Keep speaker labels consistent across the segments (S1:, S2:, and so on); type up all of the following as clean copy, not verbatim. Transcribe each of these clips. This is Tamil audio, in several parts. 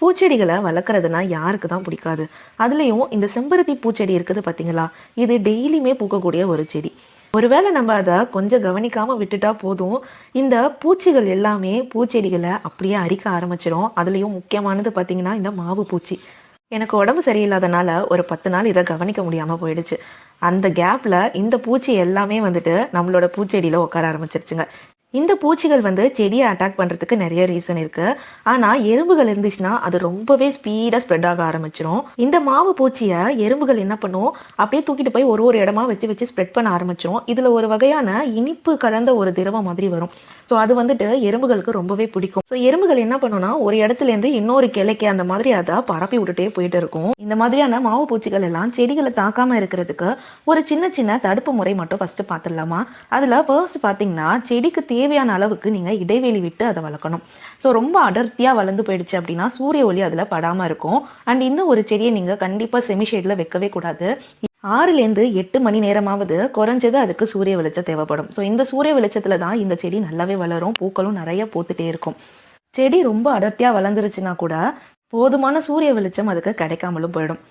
S1: பூச்செடிகளை வளர்க்குறதுனா யாருக்கு தான் பிடிக்காது. அதுலேயும் இந்த செம்பருத்தி பூச்செடி இருக்குது பார்த்தீங்களா, இது டெய்லியுமே பூக்கக்கூடிய ஒரு செடி. ஒருவேளை நம்ம அதை கொஞ்சம் கவனிக்காமல் விட்டுட்டா போதும், இந்த பூச்சிகள் எல்லாமே பூச்செடிகளை அப்படியே அரிக்க ஆரம்பிச்சிடும். அதுலேயும் முக்கியமானது பார்த்தீங்கன்னா இந்த மாவு பூச்சி. எனக்கு உடம்பு சரியில்லாதனால ஒரு 10 நாள் இதை கவனிக்க முடியாமல் போயிடுச்சு. அந்த கேப்பில் இந்த பூச்சி எல்லாமே வந்துட்டு நம்மளோட பூச்செடியில் உட்கார ஆரம்பிச்சிருச்சுங்க. இந்த பூச்சிகள் செடியை அட்டாக் பண்ணுறதுக்கு நிறைய ரீசன் இருக்குது. ஆனால் எறும்புகள் இருந்துச்சுன்னா அது ரொம்பவே ஸ்பீடாக ஸ்ப்ரெட் ஆக ஆரம்பிச்சிடும். இந்த மாவு பூச்சியை எறும்புகள் என்ன பண்ணும், அப்படியே தூக்கிட்டு போய் ஒரு ஒரு இடமா வச்சு வச்சு ஸ்ப்ரெட் பண்ண ஆரம்பிச்சிடும். இதில் ஒரு வகையான இனிப்பு கலந்த ஒரு திரவம் மாதிரி வரும். ஸோ அது எறும்புகளுக்கு ரொம்பவே பிடிக்கும். ஸோ எறும்புகள் என்ன பண்ணுன்னா ஒரு இடத்துலேருந்து இன்னொரு கிளைக்கு அந்த மாதிரி அதை பரப்பி விட்டுட்டே போயிட்டு இருக்கும். இந்த மாதிரியான மாவு பூச்சிகள் எல்லாம் செடிகளை தாக்காமல் இருக்கிறதுக்கு ஒரு சின்ன சின்ன தடுப்பு முறை மட்டும் ஃபஸ்ட்டு பார்த்துடலாமா. அதில் ஃபர்ஸ்ட் பார்த்தீங்கன்னா, செடிக்கு தேவையான அளவுக்கு நீங்கள் இடைவெளி விட்டு அதை வளர்க்கணும். ஸோ ரொம்ப அடர்த்தியாக வளர்ந்து போயிடுச்சு அப்படின்னா சூரிய ஒளி அதில் படாமல் இருக்கும். அண்ட் இந்த ஒரு செடியை நீங்கள் கண்டிப்பாக செமிஷேடில் வைக்கவே கூடாது. 6லேருந்து 8 மணி நேரமாவது குறைஞ்சது அதுக்கு சூரிய வெளிச்சம் தேவைப்படும். ஸோ இந்த சூரிய வெளிச்சத்தில் தான் இந்த செடி நல்லாவே வளரும், பூக்களும் நிறைய பூத்துட்டே இருக்கும். செடி ரொம்ப அடர்த்தியாக வளர்ந்துருச்சுன்னா கூட போதுமான சூரிய வெளிச்சம் அதுக்கு கிடைக்காமலும் போயிடும்.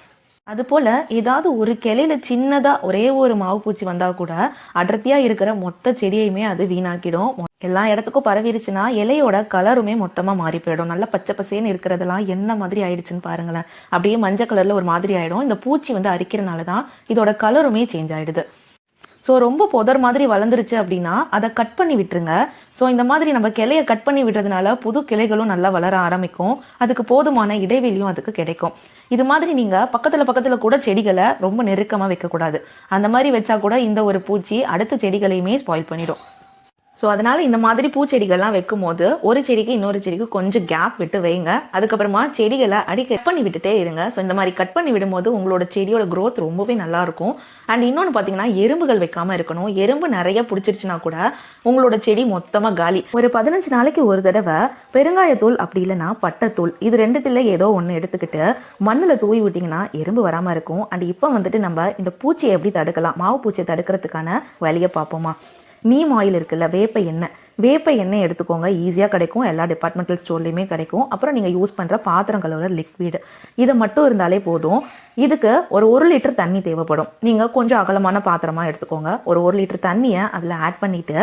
S1: அதுபோல் ஏதாவது ஒரு கிளையில சின்னதாக ஒரே ஒரு மாவு பூச்சி வந்தால் கூட அடர்த்தியாக இருக்கிற மொத்த செடியையுமே அது வீணாக்கிடும். எல்லா இடத்துக்கும் பரவிருச்சுன்னா இலையோட கலருமே மொத்தமாக மாறி போயிடும். நல்லா பச்சை பசேன்னு இருக்கிறதெல்லாம் என்ன மாதிரி ஆயிடுச்சுன்னு பாருங்களேன். அப்படியே மஞ்சள் கலரில் ஒரு மாதிரி ஆகிடும். இந்த பூச்சி அரிக்கிறனால தான் இதோட கலருமே சேஞ்ச் ஆகிடுது. ஸோ ரொம்ப புதர் மாதிரி வளர்ந்துருச்சு அப்படின்னா அதை கட் பண்ணி விட்டுருங்க. ஸோ இந்த மாதிரி நம்ம கிளையை கட் பண்ணி விடுறதுனால புது கிளைகளும் நல்லா வளர ஆரம்பிக்கும். அதுக்கு போதுமான இடைவெளியும் அதுக்கு கிடைக்கும். இது மாதிரி நீங்கள் பக்கத்தில் கூட செடிகளை ரொம்ப நெருக்கமாக வைக்கக்கூடாது. அந்த மாதிரி வச்சா கூட இந்த ஒரு பூச்சி அடுத்த செடிகளையுமே ஸ்பாயில் பண்ணிடும். ஸோ அதனால் இந்த மாதிரி பூச்செடிகள்லாம் வைக்கும் போது ஒரு செடிக்கு இன்னொரு செடிக்கு கொஞ்சம் கேப் விட்டு வைங்க. அதுக்கப்புறமா செடிகளை கட் பண்ணி விட்டுட்டே இருங்க. ஸோ இந்த மாதிரி கட் பண்ணி விடும்போது உங்களோட செடியோட க்ரோத் ரொம்பவே நல்லாயிருக்கும். அண்ட் இன்னொன்று பார்த்தீங்கன்னா, எறும்புகள் வைக்காமல் இருக்கணும். எறும்பு நிறைய பிடிச்சிருச்சுன்னா கூட உங்களோட செடி மொத்தமாக காலி. ஒரு 15 நாளைக்கு ஒரு தடவை பெருங்காயத்தூள் அப்படி இல்லைன்னா பட்டைத்தூள், இது ரெண்டுத்தில் ஏதோ ஒன்று எடுத்துக்கிட்டு மண்ணில் தூவி விட்டிங்கன்னா எறும்பு வராமல் இருக்கும். அண்ட் இப்போ நம்ம இந்த பூச்சியை எப்படி தடுக்கலாம், மாவு பூச்சியை தடுக்கிறதுக்கான வழியை பார்ப்போமா. நீம் ஆயில் இருக்குல்ல, வேப்ப எண்ணெய் எடுத்துக்கோங்க. ஈஸியாக கிடைக்கும், எல்லா டிபார்ட்மெண்டல் ஸ்டோர்லேயுமே கிடைக்கும். அப்புறம் நீங்கள் யூஸ் பண்ணுற பாத்திரம் கழுவுற லிக்விட், இதை மட்டும் இருந்தாலே போதும். இதுக்கு ஒரு 1 லிட்டர் தண்ணி தேவைப்படும். நீங்கள் கொஞ்சம் அகலமான பாத்திரமாக எடுத்துக்கோங்க. ஒரு 1 லிட்டர் தண்ணியை அதில் ஆட் பண்ணிவிட்டு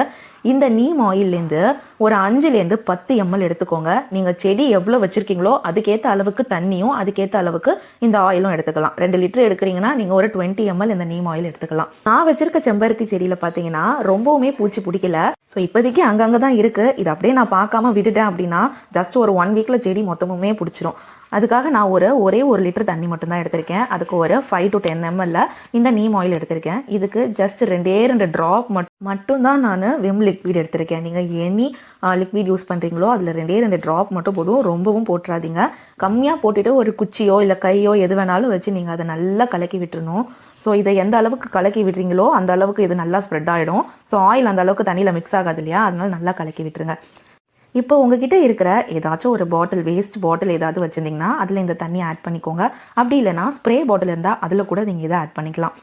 S1: இந்த நீம் ஆயில்லேருந்து ஒரு 5லேருந்து 10 ml எடுத்துக்கோங்க. நீங்கள் செடி எவ்வளோ வச்சுருக்கீங்களோ அதுக்கேற்ற அளவுக்கு தண்ணியும் அதுக்கேற்ற அளவுக்கு இந்த ஆயிலும் எடுத்துக்கலாம். 2 லிட்டர் எடுக்கிறீங்கன்னா நீங்கள் ஒரு 20 ml இந்த நீம் ஆயில் எடுத்துக்கலாம். நான் வச்சிருக்க செம்பருத்தி செடியில் பார்த்தீங்கன்னா ரொம்பவுமே பூச்சி பிடிக்கல. ஸோ இப்போதைக்கு அங்கங்கே தான் இருக்குது. இது அப்படியே நான் பார்க்காம விட்டுட்டேன் அப்படின்னா ஜஸ்ட் ஒரு 1 வீக்கில் செடி மொத்தமுமே பிடிச்சிரும். அதுக்காக நான் ஒரே 1 லிட்டர் தண்ணி மட்டும்தான் எடுத்திருக்கேன். அதுக்கு ஒரு 5 to 10 ml இந்த நீம் ஆயில் எடுத்திருக்கேன். இதுக்கு ஜஸ்ட் 2 ட்ராப் மட்டும்தான் நான் விம் லிக்விட் எடுத்திருக்கேன். நீங்கள் எனி லிக்விட் யூஸ் பண்ணுறீங்களோ அதில் 2 ட்ராப் மட்டும் போதும், ரொம்பவும் போட்டுறாதீங்க. கம்மியாக போட்டுட்டு ஒரு குச்சியோ இல்லை கையோ எது வேணாலும் வச்சு நீங்கள் அதை நல்லா கலக்கி விட்டுறணும். ஸோ இதை எந்த அளவுக்கு கலக்கி விடுறீங்களோ அந்த அளவுக்கு இது நல்லா ஸ்ப்ரெட் ஆகிடும். ஸோ ஆயில் அந்த அளவுக்கு தண்ணியில் மிக்ஸ் ஆகாது இல்லையா, அதனால நல்லா கலக்கி விட்டுருங்க. இப்போ உங்ககிட்ட இருக்கிற ஏதாச்சும் ஒரு பாட்டில், வேஸ்ட் பாட்டில் ஏதாவது வச்சுருந்தீங்கன்னா அதில் இந்த தண்ணி ஆட் பண்ணிக்கோங்க. அப்படி இல்லைனா ஸ்ப்ரே பாட்டில் இருந்தால் அதில் கூட நீங்கள் இதை ஆட் பண்ணிக்கலாம்.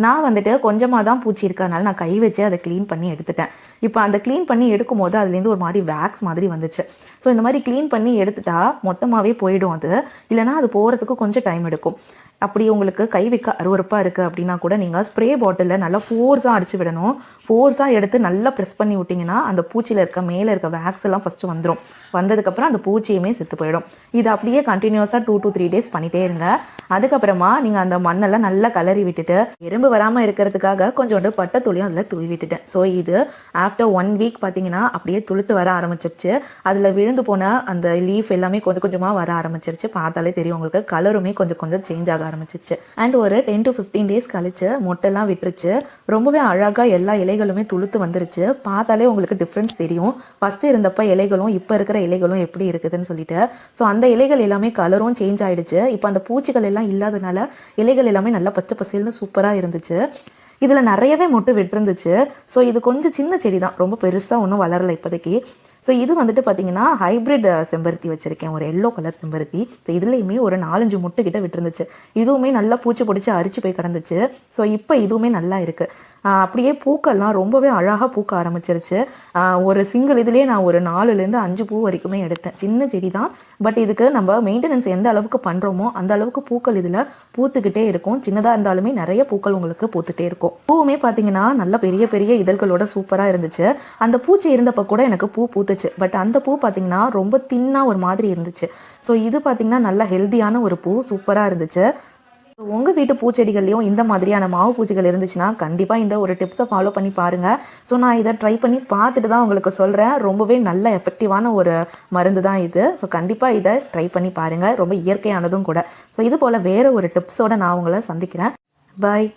S1: நான் கொஞ்சமாக தான் பூச்சி இருக்கிறதுனால நான் கை வச்சு அதை க்ளீன் பண்ணி எடுத்துட்டேன். இப்போ அந்த க்ளீன் பண்ணி எடுக்கும் போது அதுலேருந்து ஒரு மாதிரி வேக்ஸ் மாதிரி வந்துச்சு. ஸோ இந்த மாதிரி க்ளீன் பண்ணி எடுத்துட்டா மொத்தமாகவே போயிடும் அது. இல்லைனா அது போகிறதுக்கு கொஞ்சம் டைம் எடுக்கும். அப்படி உங்களுக்கு கை வைக்க அருவருப்பாக இருக்குது அப்படின்னா கூட நீங்கள் ஸ்ப்ரே பாட்டிலில் நல்லா ஃபோர்ஸாக அடித்து விடணும். ஃபோர்ஸாக எடுத்து நல்லா ப்ரெஸ் பண்ணி விட்டிங்கன்னா அந்த பூச்சியில் மேலே இருக்க வேக்ஸ் எல்லாம் ஃபஸ்ட்டு வந்துடும். வந்ததுக்கப்புறம் அந்த பூச்சியுமே செத்து போயிடும். இது அப்படியே கண்டினியூஸாக 2 to 3 days பண்ணிகிட்டே இருங்க. அதுக்கப்புறமா நீங்கள் அந்த மண்ணெல்லாம் நல்லா கலரி விட்டுட்டு எறும்பு வராமல் இருக்கிறதுக்காக கொஞ்சோண்டு பட்டைத்தூளியும் அதில் தூவி விட்டுட்டேன். ஸோ இது ஆஃப்டர் 1 வீக் பார்த்தீங்கன்னா அப்படியே துளுத்து வர ஆரம்பிச்சிருச்சு. அதில் விழுந்து போன அந்த லீஃப் எல்லாமே கொஞ்சம் கொஞ்சமாக வர ஆரம்பிச்சிருச்சு. பார்த்தாலே தெரியும் உங்களுக்கு, கலருமே கொஞ்சம் கொஞ்சம் சேஞ்ச் ஆக ஆரம்பிச்சிருச்சு. அண்ட் ஒரு 10 to 15 days கழிச்சு மொட்டைலாம் விட்டுருச்சு. ரொம்பவே அழகாக எல்லா இலைகளுமே துளுத்து வந்துருச்சு. பார்த்தாலே உங்களுக்கு டிஃப்ரென்ஸ் தெரியும். ஃபஸ்ட்டு இருந்தப்போ இலைகளும் இப்போ இருக்கிற இலைகளும் எப்படி இருக்குதுன்னு சொல்லிட்டு. ஸோ அந்த இலைகள் எல்லாமே கலரும் சேஞ்ச் ஆகிடுச்சு. இப்போ அந்த பூச்சிகள் எல்லாம் இல்லாதனால இலைகள் எல்லாமே நல்லா பச்சை பசேல்னு சூப்பராக இருந்துச்சு. இதில் நிறையவே மொட்டு விட்டுருந்துச்சு. ஸோ இது கொஞ்சம் சின்ன செடி தான், ரொம்ப பெருசாக ஒன்றும் வளரலை இப்போதைக்கு. ஸோ இது பார்த்தீங்கன்னா ஹைப்ரிட் செம்பருத்தி வச்சுருக்கேன், ஒரு எல்லோ கலர் செம்பருத்தி. ஸோ இதுலேயுமே ஒரு 4-5 முட்டை கிட்ட விட்டுருந்துச்சு. இதுவுமே நல்லா பூச்சி பிடிச்சி அரிச்சு போய் கிடந்துச்சு. ஸோ இப்போ இதுவுமே நல்லா இருக்குது. அப்படியே பூக்கள்லாம் ரொம்பவே அழகாக பூக்க ஆரம்பிச்சிருச்சு. ஒரு சிங்கிள் இதுலேயே நான் ஒரு 4லேருந்து 5 பூ வரைக்குமே எடுத்தேன். சின்ன செடி தான், பட் இதுக்கு நம்ம மெயின்டெனன்ஸ் எந்த அளவுக்கு பண்ணுறோமோ அந்த அளவுக்கு பூக்கள் இதில் பூத்துக்கிட்டே இருக்கும். சின்னதாக இருந்தாலுமே நிறைய பூக்கள் உங்களுக்கு பூத்துட்டே இருக்கும். பூவுமே பார்த்தீங்கன்னா நல்ல பெரிய பெரிய இதழ்களோட சூப்பராக இருந்துச்சு. அந்த பூச்சி இருந்தப்போ கூட எனக்கு பூ பூத்துச்சு, பட் அந்த பூ பார்த்தீங்கன்னா ரொம்ப தின்னாக ஒரு மாதிரி இருந்துச்சு. ஸோ இது பார்த்தீங்கன்னா நல்ல ஹெல்த்தியான ஒரு பூ, சூப்பராக இருந்துச்சு. உங்கள் வீட்டு பூச்செடிகள்லையும் இந்த மாதிரியான மாவு பூச்சிகள் இருந்துச்சுன்னா கண்டிப்பாக இந்த ஒரு டிப்ஸை ஃபாலோ பண்ணி பாருங்கள். ஸோ நான் இதை ட்ரை பண்ணி பார்த்துட்டு தான் உங்களுக்கு சொல்கிறேன். ரொம்பவே நல்ல எஃபெக்டிவான ஒரு மருந்து தான் இது. ஸோ கண்டிப்பாக இதை ட்ரை பண்ணி பாருங்கள். ரொம்ப இயற்கையானதும் கூட. ஸோ இது போல் வேறு ஒரு டிப்ஸோடு நான் உங்களை சந்திக்கிறேன். பாய்.